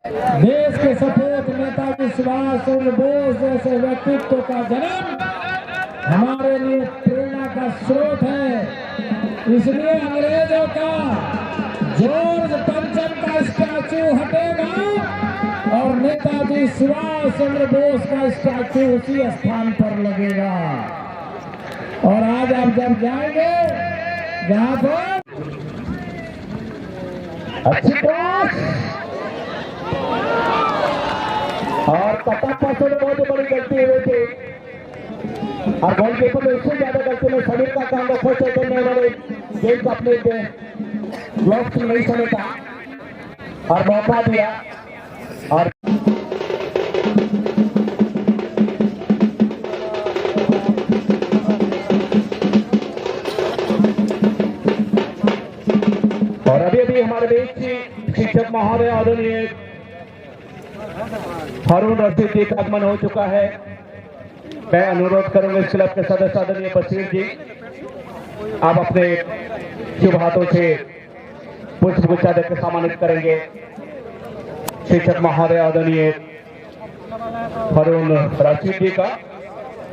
देश के सपूत नेताजी सुभाष चंद्र बोस जैसे व्यक्तित्व का जन्म हमारे लिए प्रेरणा का स्रोत है। इसलिए अंग्रेजों का जॉर्ज पंचम का स्टैचू हटेगा और नेताजी सुभाष चंद्र बोस का स्टैचू उसी स्थान पर लगेगा। और आज आप जब जाएंगे जहां पर अच्छी और कटप्पा ने बहुत बड़ी गलती हुई थी और गोलकीपर में इससे ज्यादा गलती में शरीर का काम रखो चैतन्य उन्होंने गेम को अपने ग्लोव्स नहीं समेटा और मौका दिया। और अभी हमारे बीच शिक्षक महोदय आदरणीय हारून रशीद जी का आगमन हो चुका है। मैं अनुरोध करूंगा इस क्लब के सदस्य आदरणीय बशीर जी आप अपने शुभ हाथों से पुष्प गुच्छा देकर सम्मानित करेंगे शिक्षक महोदय आदरणीय हारून रशीद जी का।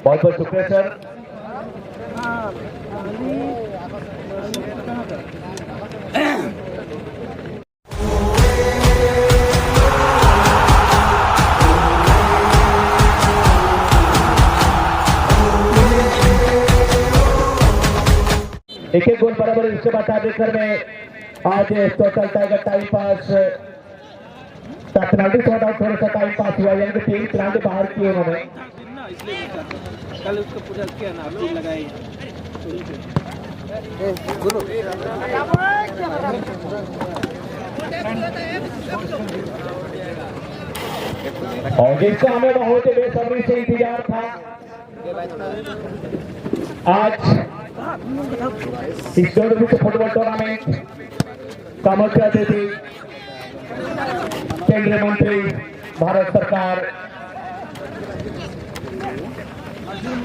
बहुत बहुत शुक्रिया सर। एक गोल बराबर इसके बाद आगे में आज total tiger time pass penalty shot out थोड़ा सा टाइम पास हुआ यानी कि 3 खिलाड़ी बाहर किए उन्होंने। कल उसको पूरा किया ना आप लगाए और जिसका हमें बहुत बेसब्री से इंतजार था आज इस फुटबॉल टूर्नामेंट का मुख्य अतिथि केंद्रीय मंत्री भारत सरकार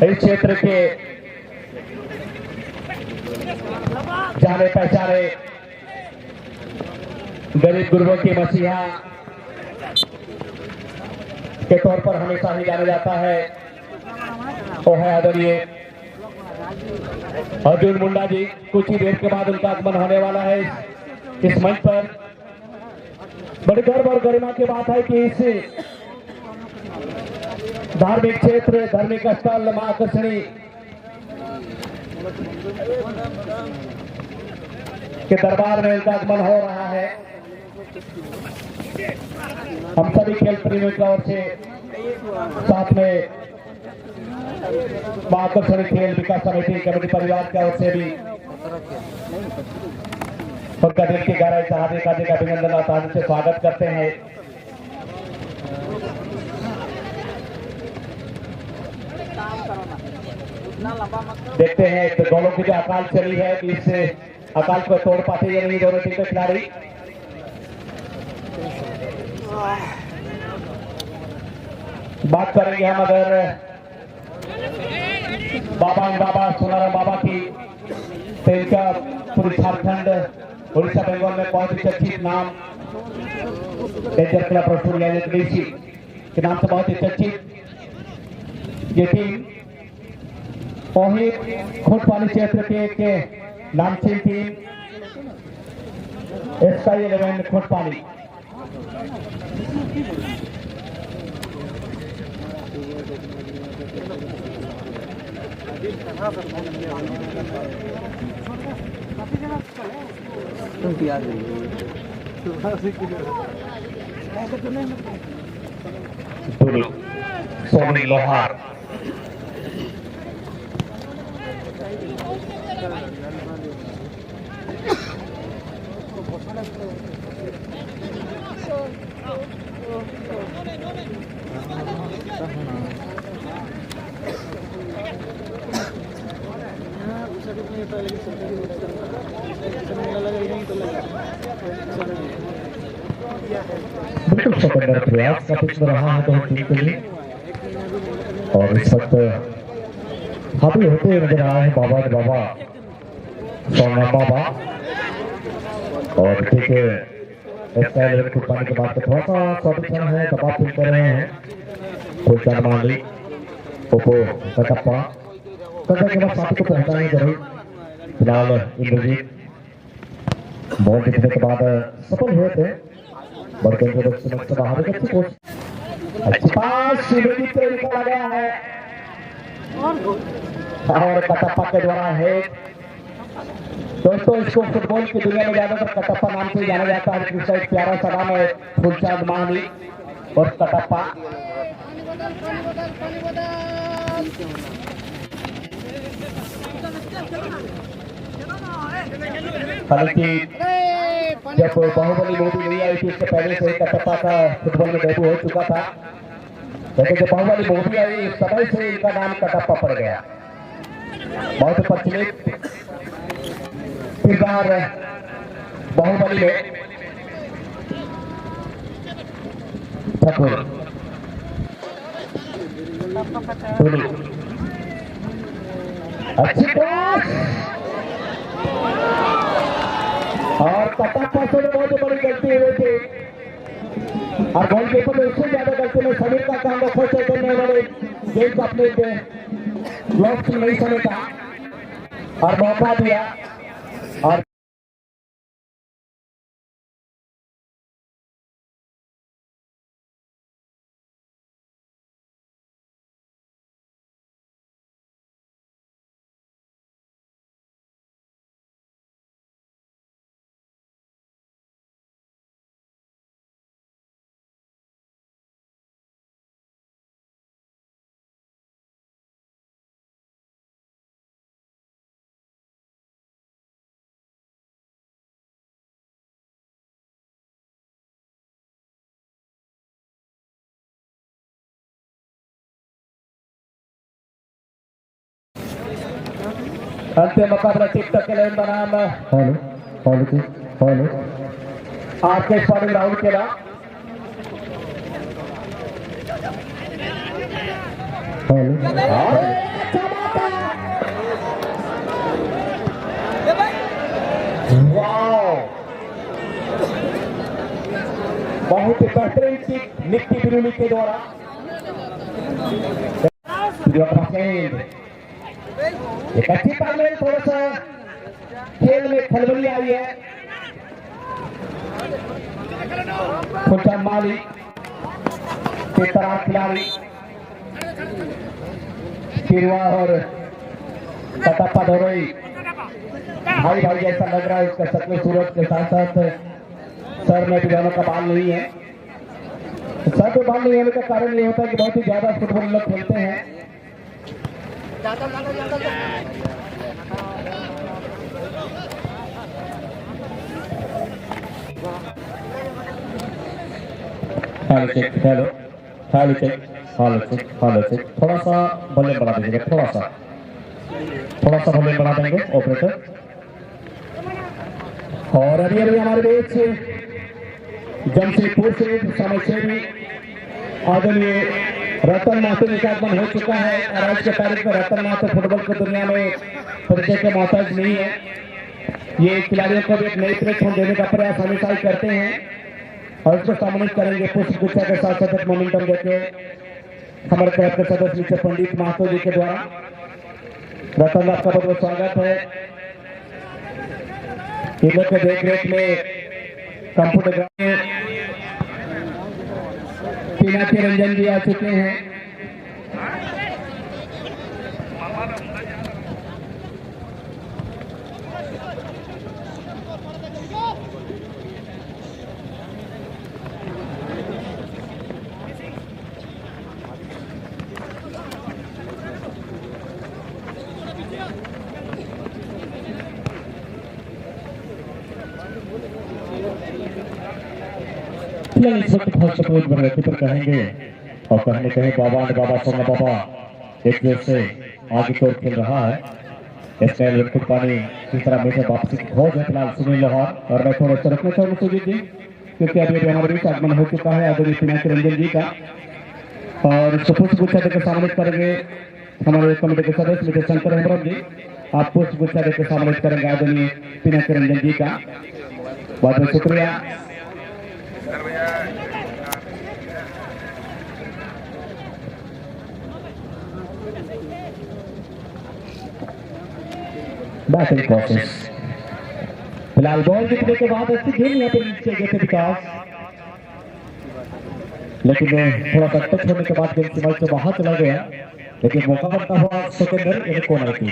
इस क्षेत्र के जाने पहचाने गरीब गुरुओं की मसीहा के तौर पर हमेशा ही जाना जाता है वो है आदरणीय अर्जुन मुंडा जी। कुछ ही देर के बाद उनका आगमन होने वाला है इस मंच पर। बड़ी गर्व और गरिमा की बात है कि इस धार्मिक क्षेत्र धार्मिक स्थल मां आकर्षणी के दरबार में उनका आगमन हो रहा है। हम सभी खेल प्रेमियों की ओर से साथ में आकर्षण खेल विकास समिति कमेटी परिवार की ओर से भी उनका दिल की गहराई से हार्दिक हार्दिक अभिनंदन और ताली से स्वागत करते हैं। देखते हैं दोनों की जो अकाल चली है कि इस अकाल को तोड़ पाते या नहीं दोनों टीम के खिलाड़ी। बात करेंगे हम अगर बाबा सोनाराम बाबा की तो इनका पूरी झारखंड उड़ीसा बंगाल में बहुत ही चर्चित नाम डेंजर क्लब रसूलपुर के नाम से बहुत ही चर्चित ये टीम वही खोटपानी क्षेत्र के एक नामचीन टीम SKY 11 खोटपानी। सोनी लोहार बिल्कुल शानदार प्रयास का पिच में रहा है दोनों टीम के लिए और इस वक्त हावी होते हुए नजर आ रहे हैं बाबा सोना बाबा और ठीक है स्टाइल कुछ पाने के बाद थोड़ा सा सॉल्यूशन है, दबाव फील कर रहे हैं फुलचांद मांडी ओपो कटप्पा करने के बाद साथी को पहचाने जरूर। फिलहाल इंद्रजीत बॉल जीतने के बाद सफल हुए थे, बड़े इंट्रोडक्शन से बाहर एक अच्छी कोच अच्छी पास इंद्रजीत को निकाला गया है और कटप्पा के द्वारा है। दोस्तों इसको फुटबॉल की दुनिया में ज्यादातर कटप्पा नाम से जाना जाता है, जिसका एक प्यारा सा नाम है फुलचांद मांडी और कटप्पा। हालांकि जब बाहुबली मूवी नहीं आई थी इससे पहले से कटप्पा का फुटबॉल में डेब्यू हो चुका था, लेकिन जब बाहुबली मूवी आई इस समय से इनका नाम कटप्पा पड़ गया। बहुत प्रचलित किरदार बाहुबली में ठाकुर अच्छी पास और कटप्पा से बहुत बड़ी गलती हुई थी और गोलकीपर में इससे ज्यादा गलती में समीर का काम रखो चलने वाले गेम को अपने ब्लॉक नहीं समेटा और मौका दिया और अंतिम मुकाबला टिकटॉक के लिए नाम फॉलो आपके स्टार्टिंग राउंड के बाद बहुत ही बेहतरीन किक निक्की बिरुली के द्वारा एक अच्छी तालमेल, थोड़ा सा खेल में खलबली आई है। फुलचांद मांडी के तरह खिलाड़ी किरवा और कटप्पा दोनों ही भाई भाई जैसा लग रहा है। इसका सत्य सूरज के साथ साथ सर में भी दोनों का बाल नहीं है। सर पे बाल नहीं होने का कारण ये होता है कि बहुत ही ज्यादा फुटबॉल लोग खेलते हैं। थोड़ा सा वॉल्यूम बढ़ा दीजिएगा, थोड़ा सा वॉल्यूम बढ़ा देंगे ऑपरेटर। और अभी हमारे बीच जमशेदपुर से समाजसेवी आदरणीय रतन महतो का आगमन हो चुका है। और आज के तारीख में रतन महतो फुटबॉल की दुनिया में परिचय के मोहताज नहीं है। ये खिलाड़ियों को भी एक नई प्लेटफॉर्म देने का प्रयास हमेशा ही करते हैं और इसको सम्मानित करेंगे पुष्प गुच्छा के साथ साथ मोमेंटम देके हमारे क्लब के सदस्य नीचे पंडित महतो जी के द्वारा। रतन आपका बहुत बहुत स्वागत है। इन लोग के देख रेख में कंप्यूटर पिनाकी रंजन जी आ चुके हैं। इस वक्त बहुत सपोर्ट बन रहे पर कहेंगे और कहने कहे बाबा ने बाबा सोना बाबा एक जोर से आगे की ओर खेल रहा है। इसमें लिक्विड पानी किस तरह में वापसी की खोज है। फिलहाल सुनील लोहार और मैं थोड़ा सा रखना चाहूँगा सुजीत जी, क्योंकि अभी अभी हमारे बीच आगमन हो चुका है आदरणीय पिनाकी रंजन जी का। और पुष्प गुच्छा देकर सम्मानित करेंगे हमारे कमेटी के सदस्य मित्र शंकर हेमब्रम जी। आप पुष्प गुच्छा देकर सम्मानित करेंगे आदरणीय पिनाकी रंजन जी का। बहुत बहुत शुक्रिया। Batting process. फिलहाल बॉल दिखने के बाद अच्छी गेंद यहाँ पे नीचे गए थे विकास, लेकिन थोड़ा सा टच होने के बाद गेंद सीमा से बाहर चला गया, लेकिन मौका बनता हुआ सेकेंडर एक कोना थी।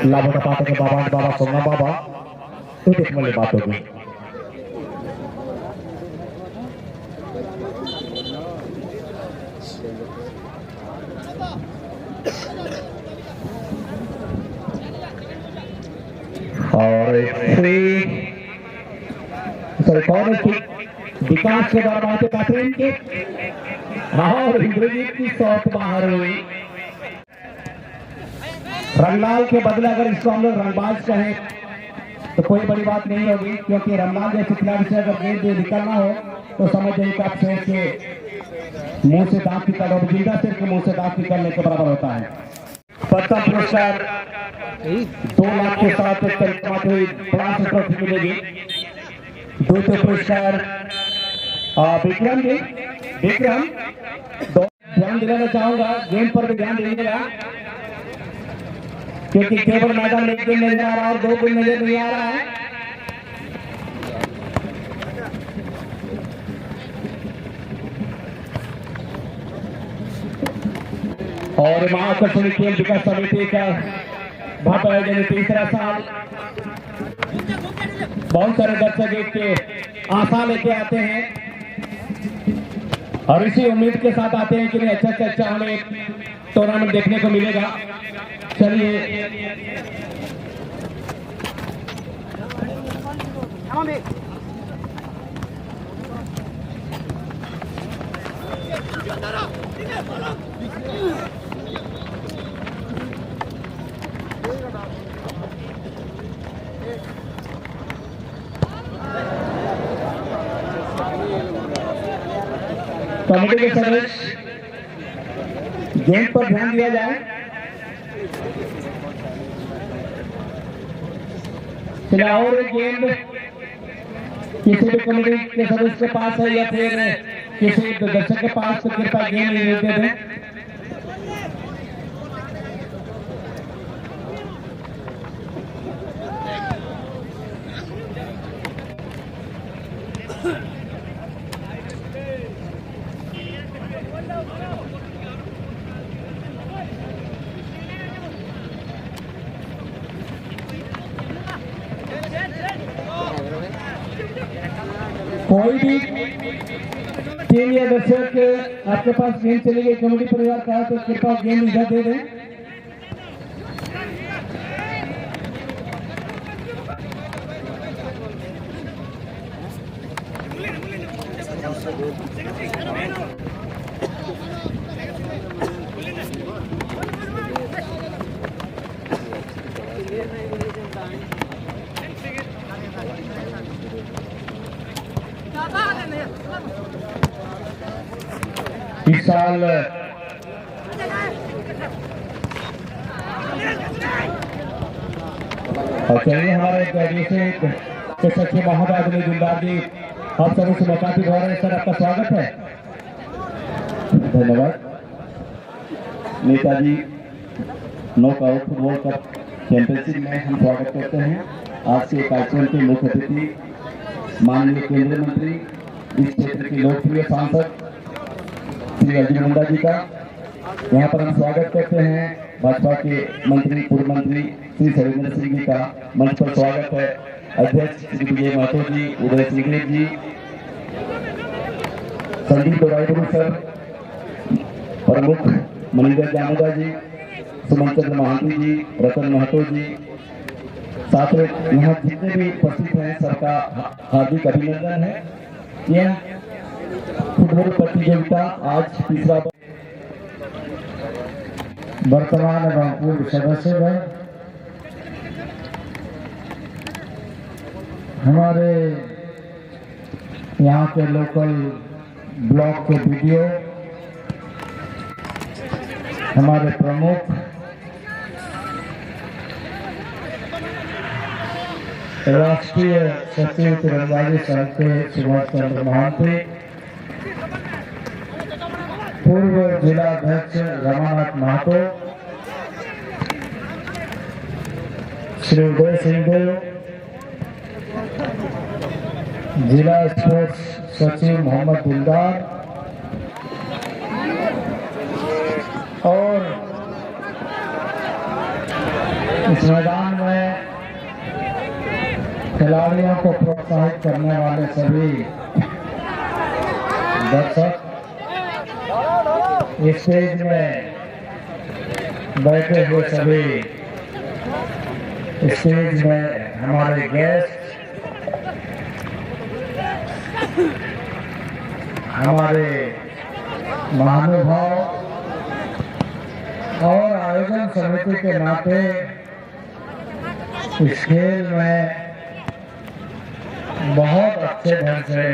लाभों का पाते के बाबा सोना बाबा तो देखने वाली बात होगी। और कौन विकास के द्वारा बातें कैटरीन के और इंद्रजीत की शॉट बाहर हुई। रंगलाल के बदले अगर इसको हम लोग रंगबाज कहें तो कोई बड़ी बात नहीं होगी, क्योंकि रंगलाल जैसे खिलाड़ी से अगर गेंद निकलना हो तो समझ जाइए कि आप शेर के मुंह से दांत निकल और जिंदा शेर के मुंह से दांत निकलने के बराबर होता है। प्रथम पुरस्कार 2 लाख के साथ बड़ा ट्रॉफी मिलेगी। दूसरे पुरस्कार विक्रम जी, विक्रम ध्यान दिलाना चाहूंगा, गेम पर भी ध्यान दीजिएगा, क्योंकि केवल मैदान में गेम नजर आ रहा है और 2 गुण नजर नहीं आ रहा है। और महाआकर्षणी खेल विकास समिति का भापा आयोजन 3रा साल, बहुत सारे दर्शक इसके आशा लेके आते हैं और इसी उम्मीद के साथ आते हैं कि नहीं अच्छा से अच्छा हमें एक टूर्नामेंट देखने को मिलेगा। चलिए कमेटी के सदस्य गेंद पर ध्यान दिया जाए। और गेंद किसी भी कमेटी के सदस्य के पास है या फिर किसी दर्शक के पास, तो कृपया गेंद नहीं दे दें। कोई भी टीम या दर्शक आपके पास गेंद चली गई कमेटी परिवार का, तो कृपया गेंद इधर दे दें। इस साल और चलिए हमारे सचिव महोदय दिलदार जी, आप सभी से मुलाकात हो रहे हैं। सर आपका स्वागत है। धन्यवाद। Netaji knockout football cup championship में हम स्वागत करते हैं आज के कार्यक्रम के मुख्य अतिथि माननीय केंद्रीय मंत्री, इस क्षेत्र के लोकप्रिय सांसद श्री अर्जुन मुंडा जी का। यहाँ पर हम स्वागत करते हैं भाजपा के मंत्री, पूर्व मंत्री श्री शैलेंद्र सिंह जी का। मंच पर स्वागत है अध्यक्ष श्री विजय महतो जी, उदय सिंह जी, संदीप रायपुर सर, प्रमुख मनिंदर जामुदा जी, सुमन चंद्र महांती जी, रतन महतो जी, साथ में यहाँ जितने भी उपस्थित हैं सबका हार्दिक अभिनंदन है। यह फुटबॉल प्रतियोगिता आज 3रा वर्तमान एवं पूर्व सदस्य है। हमारे यहाँ के लोकल ब्लॉक के वीडियो, हमारे प्रमुख राष्ट्रीय सचिव तिरंदाजी संघ के सुभाष चंद्र महांती, पूर्व जिला अध्यक्ष रमानाथ महतो, श्री उदय सिंह देव, जिला स्पोर्ट्स सचिव मोहम्मद दिलदार और इस मैदान में खिलाड़ियों को प्रोत्साहित करने वाले सभी दर्शक, स्टेज में बैठे हुए सभी, स्टेज में हमारे गेस्ट, हमारे महानुभाव और आयोजन समिति के नाते इस खेल में बहुत अच्छे ढंग से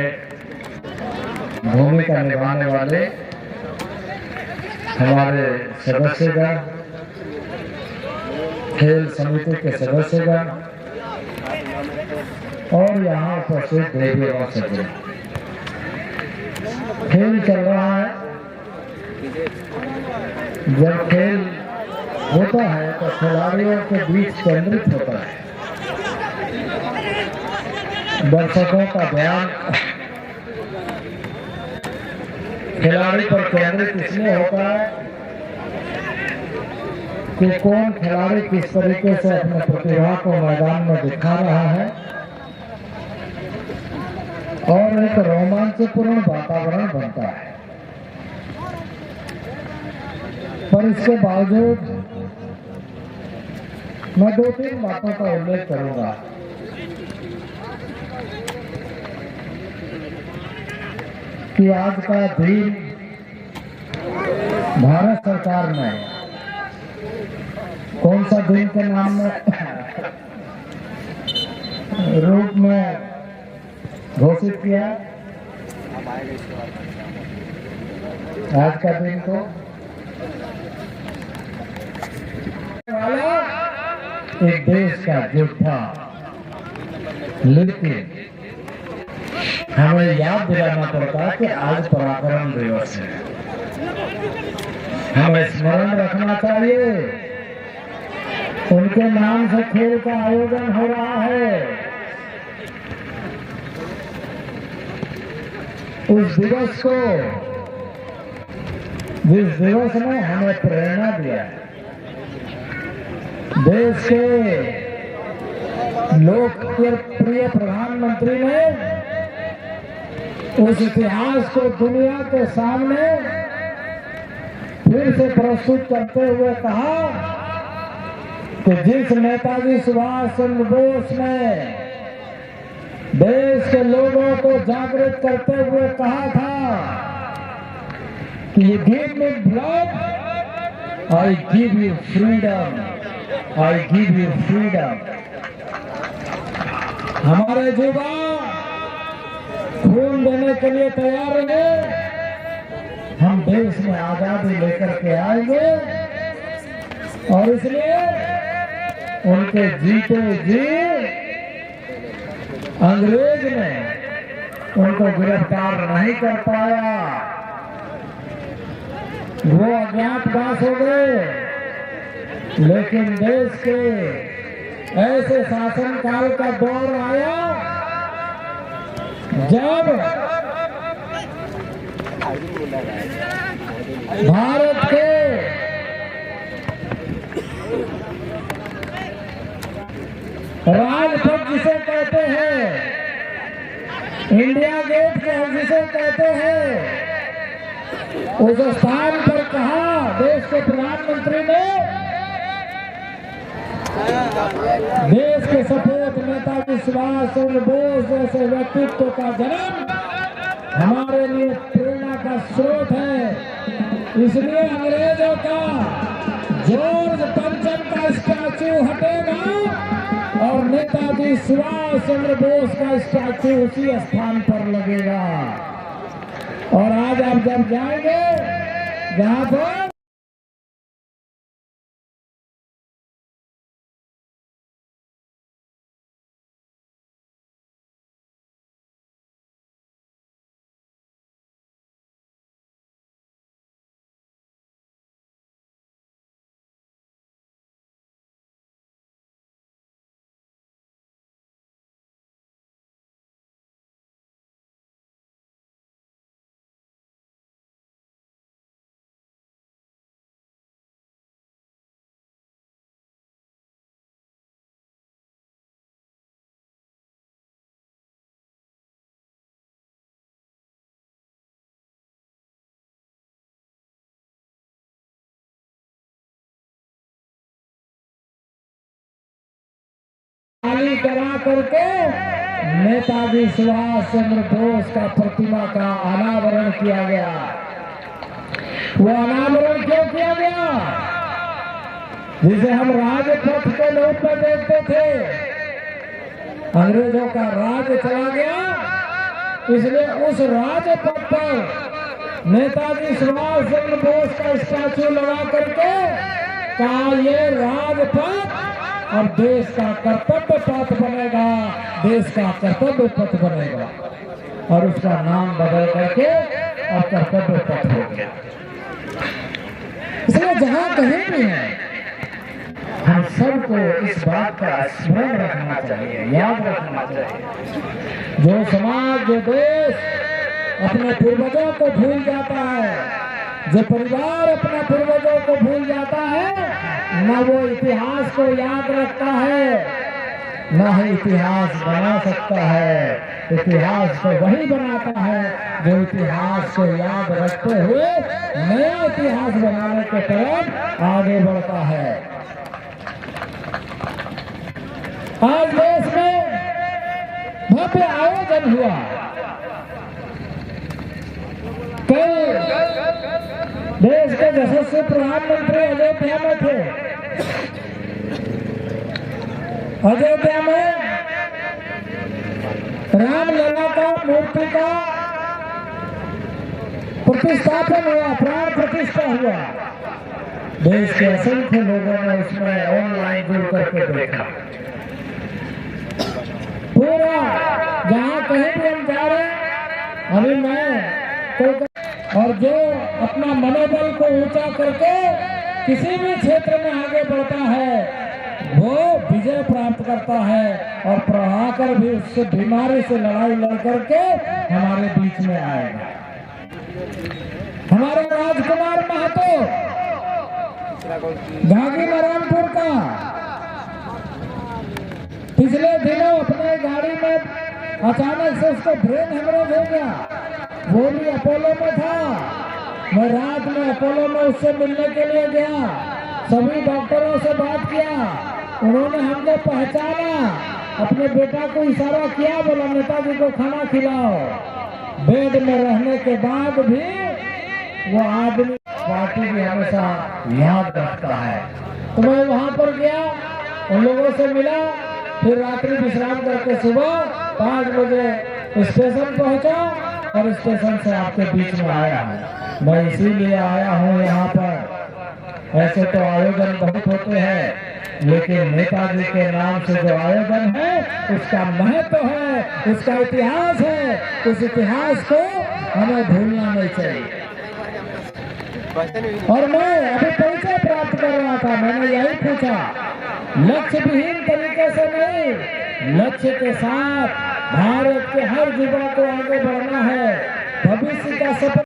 भूमिका निभाने वाले हमारे सदस्यगण, खेल समिति के सदस्यगण और यहाँ उपस्थित देवी और सभी, खेल चल रहा है। जब खेल होता है तो खिलाड़ियों के बीच केंद्रित होता है, दर्शकों का ध्यान खिलाड़ी पर केंद्रित इसलिए होता है कि कौन खिलाड़ी किस तरीके से अपने प्रतिभा को मैदान में दिखा रहा है और एक रोमांचपूर्ण वातावरण बनता है। पर इसके बावजूद मैं 2-3 बातों का उल्लेख करूंगा। कि आज का दिन भारत सरकार ने कौन सा दिन के नाम में रूप में घोषित किया, आज का दिन को वाला एक देश का योद्धा, लेकिन हमें याद दिलाना पड़ता है कि आज पराक्रम दिवस है। हमें स्मरण रखना चाहिए उनके नाम से खेल का आयोजन हो रहा है। उस दिवस को, जिस दिवस ने हमें प्रेरणा दिया है, देश के लोकप्रिय प्रधानमंत्री ने उस इतिहास को दुनिया के सामने फिर से प्रस्तुत करते हुए कहा कि जिस नेताजी सुभाष चंद्र बोस ने देश के लोगों को जागृत करते हुए कहा था कि you give me blood, I give you freedom, I give you freedom. हमारे युवा खून देने के लिए तैयार रहे, हम देश में आजादी लेकर के आएंगे और इसलिए उनके जीते जी अंग्रेज ने उनको गिरफ्तार नहीं कर पाया, वो अज्ञातवास हो गए। लेकिन देश के ऐसे शासन काल का दौर आया जब भारत के राजपथ जिसे कहते हैं, इंडिया गेट जिसे कहते हैं, उस स्थान पर कहा देश के प्रधानमंत्री ने, देश के सपूत नेताजी सुभाष चंद्र बोस जैसे व्यक्तित्व का जन्म हमारे लिए प्रेरणा का स्रोत है। इसलिए अंग्रेजों का जॉर्ज पंचम का स्टैच्यू हटेगा और नेताजी सुभाष चंद्र बोस का स्टैच्यू उसी स्थान पर लगेगा। और आज आप जब जाएंगे जहां पर ताली करा करके नेताजी सुभाष चंद्र बोस का प्रतिमा का अनावरण किया गया। वो अनावरण क्यों किया गया? जिसे हम राजपथ के रूप में देखते थे, अंग्रेजों का राज चला गया, इसलिए उस राजपथ पर नेताजी सुभाष चंद्र बोस का स्टैचू लगा करके कहा ये राजपथ अब देश का कर्तव्य पथ बनेगा, देश का कर्तव्य पथ बनेगा, और उसका नाम बदल करके अब कर्तव्य पथ हो गया। इसलिए जहां कहीं भी है हम सबको इस बात का स्मरण रखना चाहिए, याद रखना चाहिए। जो समाज, जो देश अपने पूर्वजों को भूल जाता है, जो परिवार अपने पूर्वजों को भूल जाता है, न वो इतिहास को याद रखता है, न ही इतिहास बना सकता है। इतिहास तो वही बनाता है जो इतिहास को याद रखते हुए नया इतिहास बनाने के तरफ आगे बढ़ता है। आज देश में भव्य आयोजन हुआ। कल देश के यशस्वी प्रधानमंत्री अयोध्या में थे। अयोध्या में रामलला का मूर्ति का प्रतिष्ठापन हुआ, प्राण प्रतिष्ठा हुआ। देश के असंख्य लोगों ने उसमें ऑनलाइन जुड़ करके देखा। पूरा जहाँ कहीं भी हम जा रहे हैं, अभी मैं और जो अपना मनोबल को ऊंचा करके किसी भी क्षेत्र में आगे बढ़ता है वो विजय प्राप्त करता है, और प्रभाकर भी उससे बीमारी से लड़ाई लड़ करके हमारे बीच में आएगा। हमारे राजकुमार महतो घाघी नारायणपुर का पिछले दिनों अपने गाड़ी में अचानक से उसको ब्रेन हेमरेज हो गया। वो भी अपोलो में था। मैं रात में अपोलो में उससे मिलने के लिए गया, सभी डॉक्टरों से बात किया, उन्होंने हमको पहचाना, अपने बेटा को इशारा किया, बोला नेताजी को खाना खिलाओ। बेड में रहने के बाद भी वो आदमी पार्टी भी हमेशा याद रखता है। तो मैं वहां पर गया, उन लोगों से मिला, फिर रात्रि विश्राम करके सुबह 5 बजे स्टेशन पहुंचा और स्टेशन से आपके बीच में आया हूँ। मैं इसीलिए आया हूँ यहाँ पर। ऐसे तो आयोजन बहुत होते हैं, लेकिन नेताजी के नाम से जो आयोजन है उसका महत्व है, उसका इतिहास है। उस इतिहास को हमें भूलना नहीं चाहिए। और मैं अभी परिचय प्राप्त कर रहा था, मैंने यही पूछा, लक्ष्य विहीन तरीके से नहीं, लक्ष्य के साथ भारत के हर युवा को आगे बढ़ना है, भविष्य का सपना